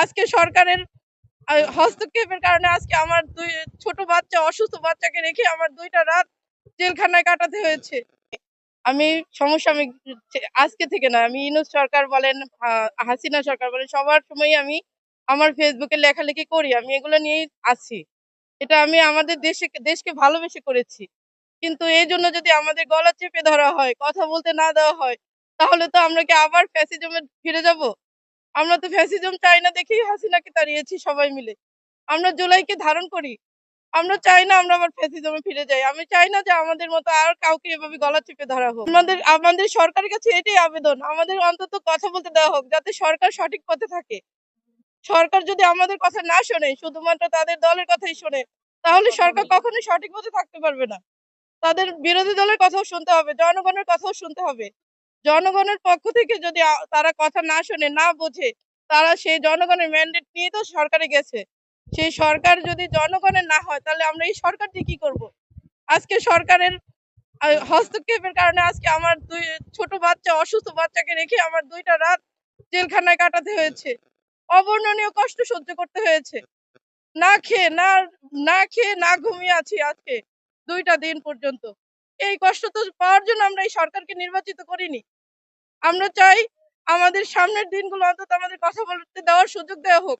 আজকে সরকারের হস্তক্ষেপের কারণে আজকে আমার দুই ছোট বাচ্চা, অসুস্থ বাচ্চাকে রেখে আমার ২টা রাত জেলখানায় কাটাতে হয়েছে। আমি সমস্যা আমি আজকে থেকে না, আমি ইউনূস সরকার বলেন, হাসিনা সরকার বলেন, সবার সময়ই আমি আমার ফেসবুকে লেখালেখি করি। আমি এগুলো নিয়েই আছি। এটা আমি আমাদের দেশকে ভালোবেসে করেছি। কিন্তু এইজন্য যদি আমাদের গলা চেপে ধরা হয়, কথা বলতে না দেওয়া হয়, তাহলে তো আমরা কি আবার ফ্যাসিজমে ফিরে যাব? আমরা তো ফ্যাসিজম চাই না দেখেই হাসিনাকে তাড়িয়েছি সবাই মিলে। আমরা জুলাইকে ধারণ করি। আমরা চাই না আমরা আবার ফ্যাসিজমে ফিরে যাই। আমি চাই না যে আমাদের মতো আর কাউকে এভাবে গলা চেপে ধরা হোক। আমাদের সরকারের কাছে এটাই আবেদন। আমাদের অন্তত কথা বলতে দেওয়া হোক, যাতে সরকার সঠিক পথে থাকে। সরকার যদি আমাদের কথা না শোনে, শুধুমাত্র তাদের দলের কথাই শোনে, তাহলে সরকার কখনোই সঠিক পথে থাকতে পারবে না। তাদের বিরোধী দলের কথাও শুনতে হবে, জনগণের কথাও শুনতে হবে। জনগণের পক্ষ থেকে যদি তারা কথা না শোনে, না বোঝে, তারা সেই জনগণের ম্যান্ডেট নিয়ে তো সরকারে গেছে। সেই সরকার যদি জনগণের না হয়, তাহলে আমরা এই সরকার দিয়ে কি করব? আজকে সরকারের হস্তক্ষেপের কারণে আজকে আমার ছোট বাচ্চা, অসুস্থ বাচ্চাকে রেখে আমার ২টা রাত জেলখানায় কাটাতে হয়েছে। অবর্ণনীয় কষ্ট সহ্য করতে হয়েছে। না খেয়ে না না খেয়ে না ঘুমিয়ে আছি আজকে ২টা দিন পর্যন্ত। এই কষ্ট তো পাওয়ার জন্য আমরা এই সরকারকে নির্বাচিত করিনি। আমরা চাই আমাদের সামনের দিনগুলো অন্তত আমাদের কথা বলতে দেওয়ার সুযোগ দেওয়া হোক।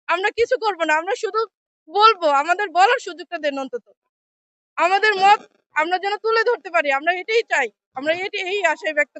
আমরা কিছু করব না। আমরা শুধু বলবো, আমাদের বলার সুযোগটা দেন অন্তত। আমাদের মত আমরা যেন তুলে ধরতে পারি। আমরা এটাই চাই। আমরা এই আশায় ব্যক্ত